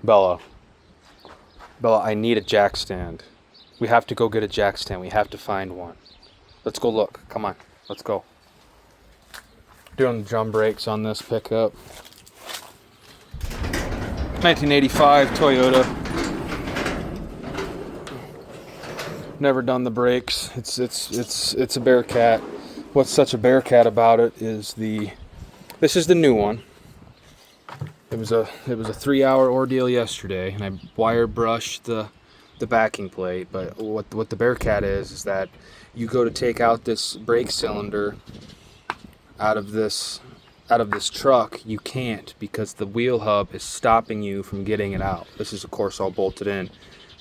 Bella, I need a jack stand. We have to go get a jack stand. We have to find one. Let's go look. Come on. Let's go. Doing drum brakes on this pickup. 1985 Toyota. Never done the brakes. It's a Bearcat. What's such a Bearcat about it is this is the new one. It was a 3-hour ordeal yesterday, and I wire brushed the backing plate. But what the Bearcat is that you go to take out this brake cylinder out of this truck, you can't, because the wheel hub is stopping you from getting it out. This is of course all bolted in,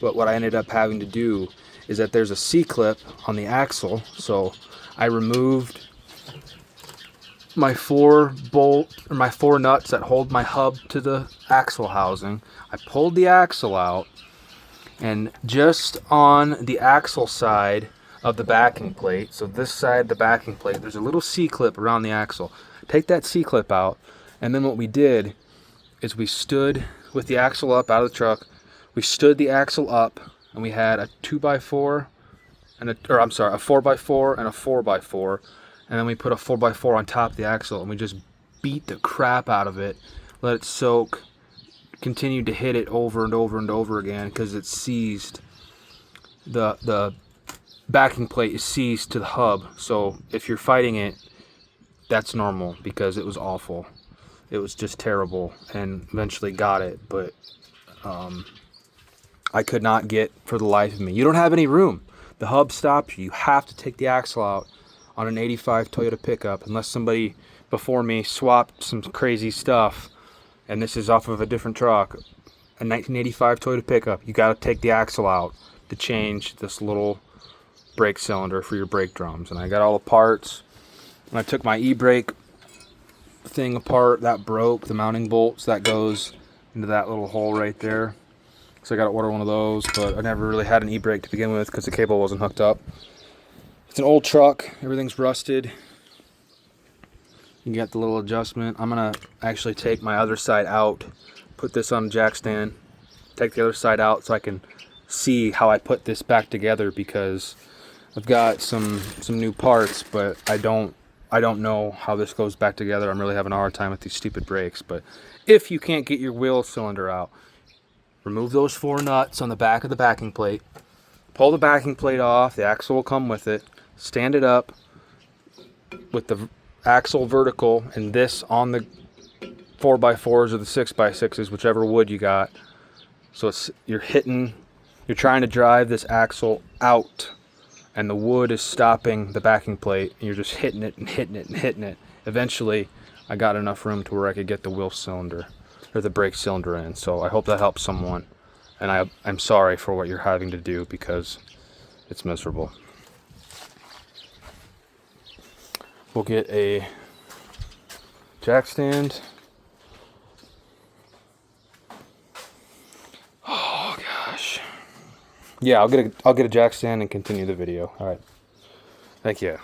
but what I ended up having to do is that there's a C-clip on the axle, so I removed my 4 nuts that hold my hub to the axle housing. I pulled the axle out, and just on the axle side of the backing plate, so this side of the backing plate, there's a little C-clip around the axle. Take that C-clip out, and then what we did is we stood with the axle up out of the truck. We stood the axle up, and we had a 2x4 and a 4x4 and a 4x4, and then we put a 4x4 on top of the axle, and we just beat the crap out of it, let it soak, continued to hit it over and over and over again, because it's seized. The backing plate is seized to the hub, so if you're fighting it, that's normal, because it was awful. It was just terrible, and eventually got it, but I could not get for the life of me. You don't have any room. The hub stops you. You have to take the axle out on an 85 Toyota pickup, unless somebody before me swapped some crazy stuff, and this is off of a different truck. A 1985 Toyota pickup, you got to take the axle out to change this little brake cylinder for your brake drums. And I got all the parts. When I took my e-brake thing apart, that broke, the mounting bolts, that goes into that little hole right there. So I got to order one of those, but I never really had an e-brake to begin with because the cable wasn't hooked up. It's an old truck, everything's rusted. You get the little adjustment. I'm gonna actually take my other side out, put this on a jack stand, take the other side out so I can see how I put this back together, because I've got some new parts, but I don't know how this goes back together. I'm really having a hard time with these stupid brakes. But if you can't get your wheel cylinder out, remove those 4 nuts on the back of the backing plate, pull the backing plate off, the axle will come with it, stand it up with the axle vertical and this on the 4x4s or the 6x6s, whichever wood you got. So you're trying to drive this axle out, and the wood is stopping the backing plate, and you're just hitting it and hitting it and hitting it. Eventually, I got enough room to where I could get the wheel cylinder or the brake cylinder in. So I hope that helps someone, and I'm sorry for what you're having to do, because it's miserable. We'll get a jack stand. Oh gosh. Yeah, I'll get a jack stand and continue the video. All right. Thank you.